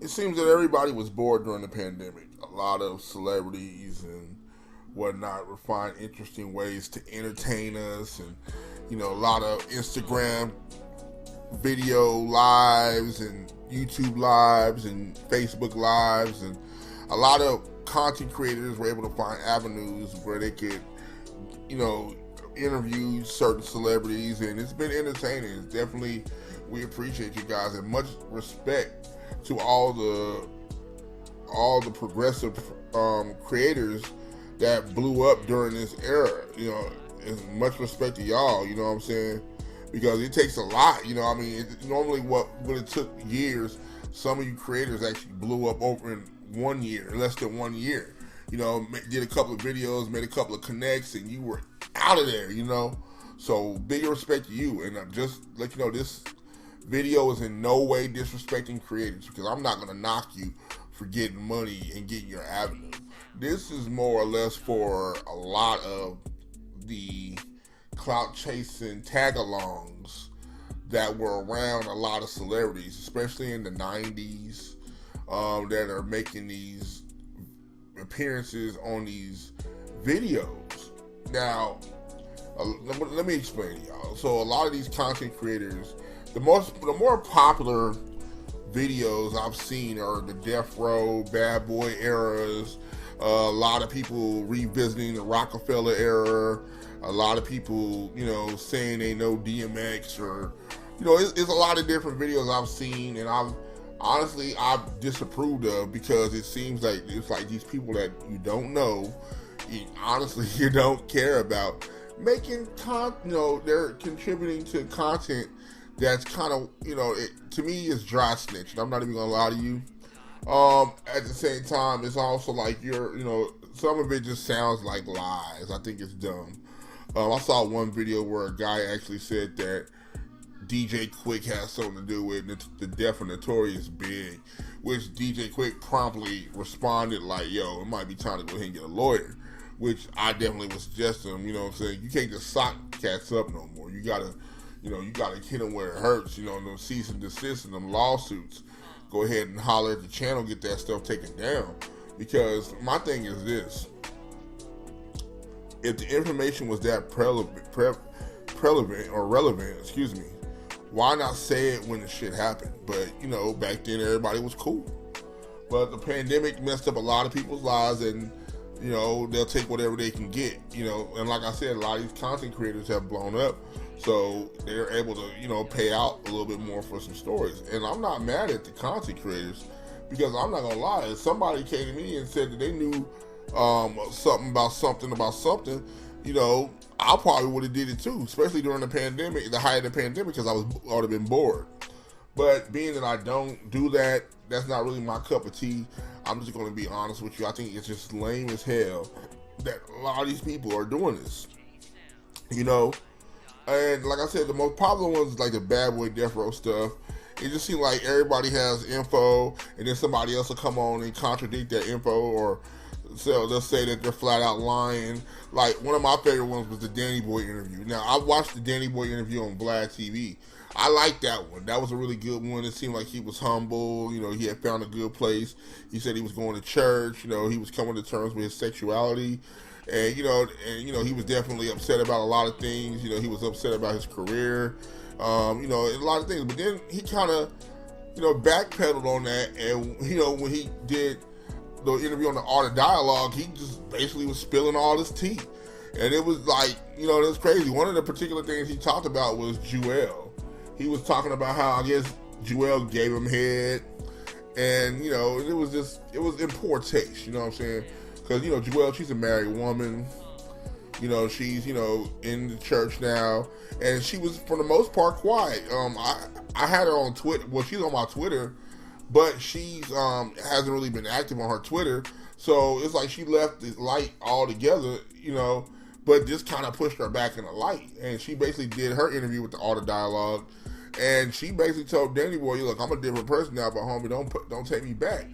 it seems that everybody was bored during the pandemic. A lot of celebrities and whatnot would find interesting ways to entertain us, and a lot of Instagram video lives and YouTube lives and Facebook lives, and a lot of content creators were able to find avenues where they could, interview certain celebrities, and it's been entertaining. It's definitely, we appreciate you guys, and much respect to all the progressive creators that blew up during this era. And much respect to y'all. You know what I'm saying? Because it takes a lot. Normally what would have took years, some of you creators actually blew up over in 1 year, less than 1 year. Did a couple of videos, made a couple of connects, and you were out of there. So big respect to you, and I'm just let you know this video is in no way disrespecting creators, because I'm not going to knock you for getting money and getting your avenue. This is more or less for a lot of the clout chasing tag-alongs that were around a lot of celebrities, especially in the 90s, that are making these appearances on these videos. Now, let me explain to y'all. So a lot of these content creators, the more popular videos I've seen are the Death Row, Bad Boy eras. A lot of people revisiting the Rockefeller era. A lot of people, saying they know DMX, or, it's a lot of different videos I've seen, and I've disapproved of, because it seems like it's like these people that you don't know, you don't care about, making they're contributing to content that's kind of, to me, it's dry snitching. I'm not even gonna lie to you. At the same time, it's also like some of it just sounds like lies. I think it's dumb. I saw one video where a guy actually said that DJ Quick has something to do with the death of Notorious Big, which DJ Quick promptly responded like, yo, it might be time to go ahead and get a lawyer, which I definitely would suggest to him. You know what I'm saying? You can't just sock cats up no more. You gotta hit them where it hurts. Them cease and desist and them lawsuits. Go ahead and holler at the channel, get that stuff taken down. Because my thing is this: if the information was that relevant, why not say it when the shit happened? But back then everybody was cool. But the pandemic messed up a lot of people's lives, and they'll take whatever they can get. And like I said, a lot of these content creators have blown up, so they're able to pay out a little bit more for some stories. And I'm not mad at the content creators, because I'm not gonna lie, if somebody came to me and said that they knew something about something, I probably would have did it too, especially during the pandemic, the height of the pandemic, because I would have been bored. But being that I don't do that, that's not really my cup of tea. I'm just going to be honest with you. I think it's just lame as hell that a lot of these people are doing this. And like I said, the most popular ones is like the Bad Boy Death Row stuff. It just seems like everybody has info, and then somebody else will come on and contradict that info, or they'll say that they're flat out lying. Like, one of my favorite ones was the Danny Boy interview. Now, I watched the Danny Boy interview on Vlad TV. I liked that one. That was a really good one. It seemed like he was humble. He had found a good place. He said he was going to church. He was coming to terms with his sexuality. And, he was definitely upset about a lot of things. He was upset about his career. A lot of things. But then he kind of, backpedaled on that. And, when he did the interview on the Art of Dialogue, he just basically was spilling all his tea. And it was like, it was crazy. One of the particular things he talked about was Jewel. He was talking about how, I guess, Jewel gave him head. And, it was in poor taste, you know what I'm saying? Because, Jewel, she's a married woman. She's, in the church now. And she was, for the most part, quiet. I had her on Twitter. Well, she's on my Twitter. But she's hasn't really been active on her Twitter. So it's like she left the light altogether, but this kind of pushed her back in the light. And she basically did her interview with the Art of Dialogue. And she basically told Danny Boy, look, I'm a different person now, but homie, don't take me back.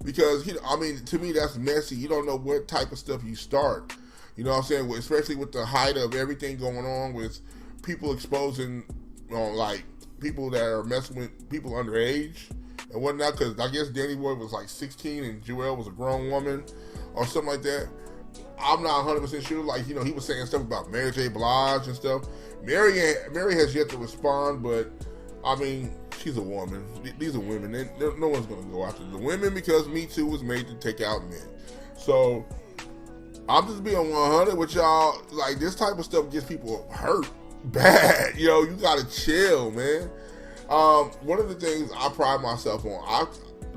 Because, to me, that's messy. You don't know what type of stuff you start. You know what I'm saying? Especially with the height of everything going on with people exposing, like, people that are messing with people underage, And whatnot, because I guess Danny Boy was like 16 and Joelle was a grown woman or something like that. I'm not 100% sure. Like, he was saying stuff about Mary J. Blige and stuff. Mary has yet to respond, but I mean, she's a woman. These are women. No one's going to go after the women because Me Too was made to take out men. So I'm just being 100 with y'all. Like, this type of stuff gets people hurt bad. You got to chill, man. One of the things I pride myself on,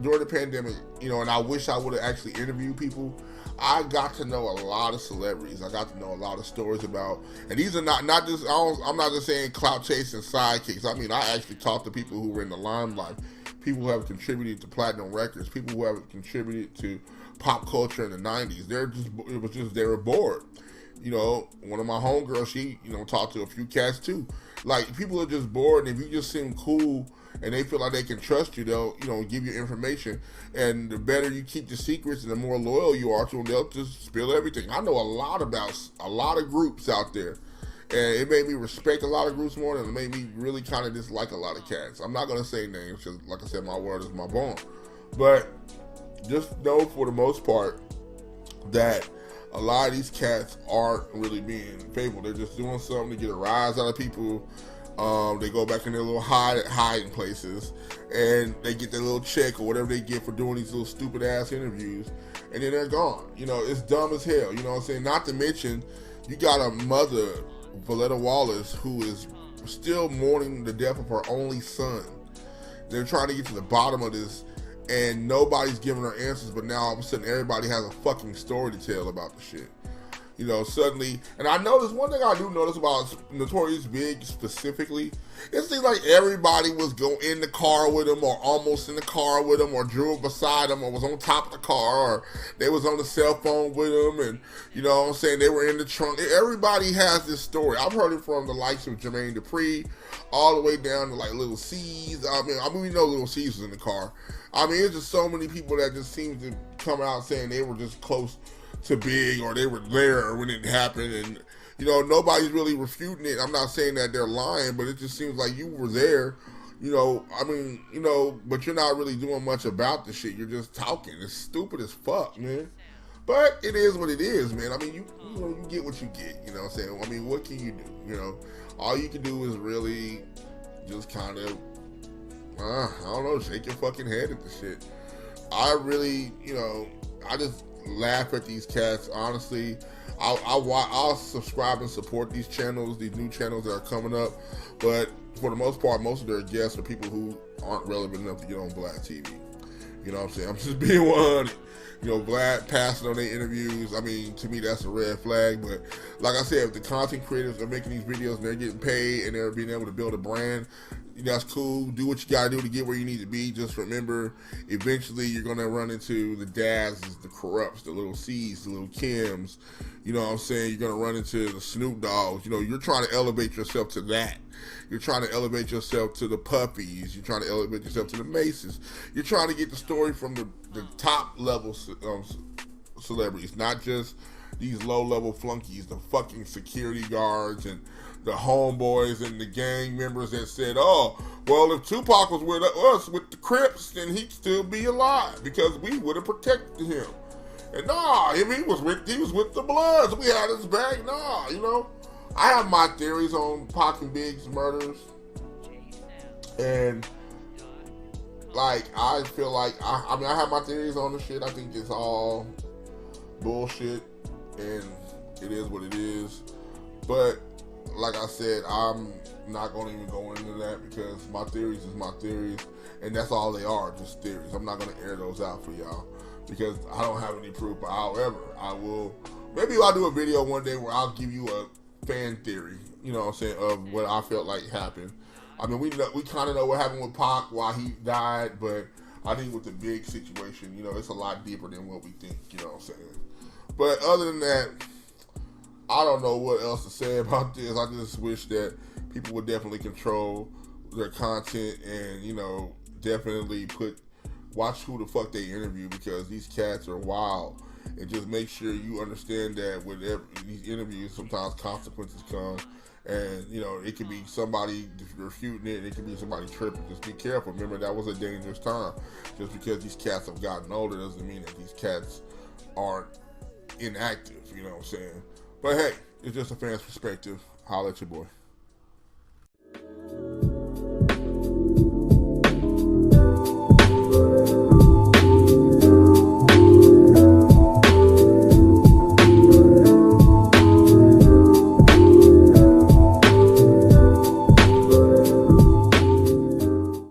during the pandemic, and I wish I would have actually interviewed people. I got to know a lot of celebrities. I got to know a lot of stories about, and these are not just, I'm not just saying clout chasing sidekicks. I mean, I actually talked to people who were in the limelight, people who have contributed to platinum records, people who have contributed to pop culture in the 90s. They were bored. One of my homegirls, she, talked to a few cats too. Like, people are just bored, and if you just seem cool and they feel like they can trust you, they'll, give you information. And the better you keep the secrets and the more loyal you are to them, they'll just spill everything. I know a lot about a lot of groups out there. And it made me respect a lot of groups more, and it made me really kind of dislike a lot of cats. I'm not going to say names, because like I said, my word is my bond. But just know, for the most part, that a lot of these cats aren't really being faithful. They're just doing something to get a rise out of people. They go back in their little hiding places, and they get their little check or whatever they get for doing these little stupid ass interviews, and then they're gone. It's dumb as hell. You know what I'm saying? Not to mention, you got a mother, Valletta Wallace, who is still mourning the death of her only son. They're trying to get to the bottom of this, and nobody's giving her answers, but now all of a sudden everybody has a fucking story to tell about the shit. Suddenly, and I noticed one thing I do notice about Notorious Big specifically, it seems like everybody was in the car with him, or almost in the car with him, or drove beside him, or was on top of the car, or they was on the cell phone with him, and they were in the trunk. Everybody has this story. I've heard it from the likes of Jermaine Dupri, all the way down to like Little C's. I mean, we know Little C's was in the car. I mean, it's just so many people that just seem to come out saying they were just close to Big, or they were there when it happened, and nobody's really refuting it. I'm not saying that they're lying, but it just seems like you were there, but you're not really doing much about the shit. You're just talking. It's stupid as fuck, man. But it is what it is, man. I mean, you get what you get. You know what I'm saying? I mean, what can you do? All you can do is really just kind of, I don't know, shake your fucking head at the shit. I really, I just laugh at these cats. Honestly, I'll subscribe and support these channels, these new channels that are coming up. But for the most part, most of their guests are people who aren't relevant enough to get on Black TV. You know what I'm saying? I'm just being 100. Vlad passing on their interviews, I mean, to me, that's a red flag. But like I said, if the content creators are making these videos and they're getting paid and they're being able to build a brand, that's cool. Do what you gotta do to get where you need to be. Just remember, eventually you're gonna run into the Dazzes, the Corrupts, the Little C's, the Little Kims. You know what I'm saying? You're gonna run into the Snoop Dogs. You're trying to elevate yourself to that. You're trying to elevate yourself to the Puppies. You're trying to elevate yourself to the Maces. You're trying to get the story from the top level celebrities, not just these low level flunkies, the fucking security guards and the homeboys and the gang members that said, oh, well, if Tupac was with us with the Crips, then he'd still be alive because we would have protected him. And nah, he was with the Bloods. We had his back. Nah, I have my theories on Pac and Big's murders, and like I feel like I have my theories on the shit. I think it's all bullshit, and it is what it is. But like I said, I'm not going to even go into that because my theories is my theories, and that's all they are, just theories. I'm not going to air those out for y'all because I don't have any proof. But however, maybe I'll do a video one day where I'll give you a fan theory, of what I felt like happened. I mean, we kind of know what happened with Pac, why he died, but I think with the Big situation, it's a lot deeper than what we think, you know what I'm saying? But other than that, I don't know what else to say about this. I just wish that people would definitely control their content and, definitely watch who the fuck they interview because these cats are wild. And just make sure you understand that with these interviews, sometimes consequences come. And, you know, it could be somebody refuting it, it could be somebody tripping. Just be careful. Remember, that was a dangerous time. Just because these cats have gotten older doesn't mean that these cats aren't inactive, you know what I'm saying? But hey, it's just a fan's perspective. Holla at your boy.